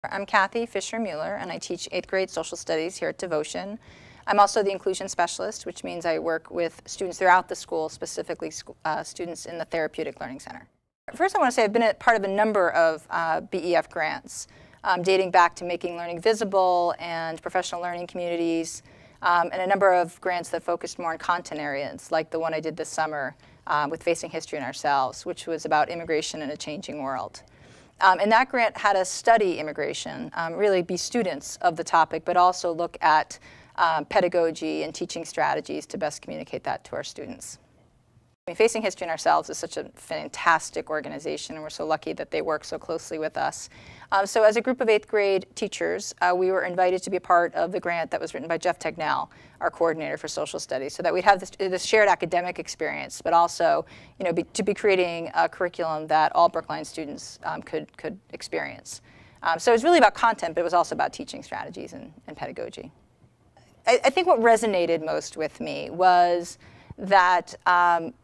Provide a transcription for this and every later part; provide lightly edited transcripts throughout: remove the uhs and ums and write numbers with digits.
I'm Cathy Fischer-Mueller, and I teach 8th grade social studies here at Devotion. I'm also the inclusion specialist, which means I work with students throughout the school, specifically students in the Therapeutic Learning Center. First, I want to say I've been a part of a number of BEF grants, dating back to Making Learning Visible and professional learning communities, and a number of grants that focused more on content areas, like the one I did this summer with Facing History in Ourselves, which was about immigration in a changing world. And that grant had us study immigration, really be students of the topic, but also look at pedagogy and teaching strategies to best communicate that to our students. I mean, Facing History in Ourselves is such a fantastic organization, and we're so lucky that they work so closely with us. So as a group of 8th grade teachers, we were invited to be a part of the grant that was written by Jeff Tegnell, our coordinator for social studies, so that we'd have this shared academic experience, but also to be creating a curriculum that all Brookline students could experience. So it was really about content, but it was also about teaching strategies and pedagogy. I think what resonated most with me was that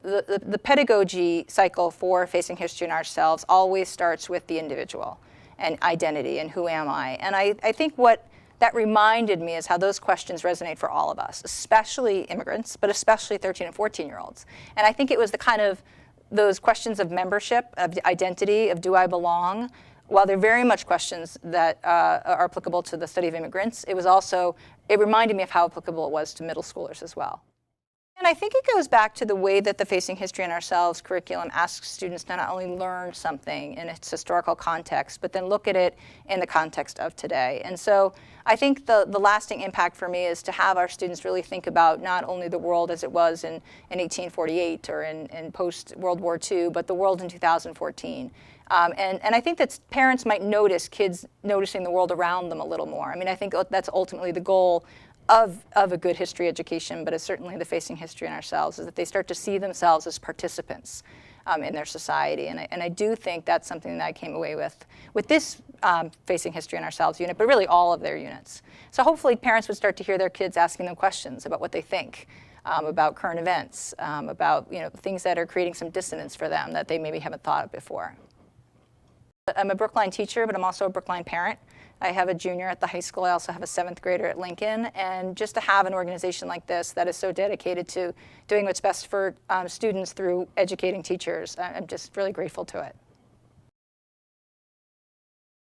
the pedagogy cycle for Facing History in Ourselves always starts with the individual and identity and who am I. And I think what that reminded me is how those questions resonate for all of us, especially immigrants, but especially 13 and 14-year-olds. And I think it was the kind of those questions of membership, of identity, of do I belong. While they're very much questions that are applicable to the study of immigrants, it reminded me of how applicable it was to middle schoolers as well. And I think it goes back to the way that the Facing History in Ourselves curriculum asks students to not only learn something in its historical context, but then look at it in the context of today. And so I think the lasting impact for me is to have our students really think about not only the world as it was in 1848 or in post-World War II, but the world in 2014. And I think that parents might notice kids noticing the world around them a little more. I mean, I think that's ultimately the goal of a good history education, but it's certainly the Facing History in Ourselves, is that they start to see themselves as participants in their society. And I do think that's something that I came away with this Facing History in Ourselves unit, but really all of their units. So hopefully parents would start to hear their kids asking them questions about what they think, about current events, about things that are creating some dissonance for them that they maybe haven't thought of before. I'm a Brookline teacher, but I'm also a Brookline parent. I have a junior at the high school. I also have a 7th grader at Lincoln. And just to have an organization like this that is so dedicated to doing what's best for students through educating teachers, I'm just really grateful to it.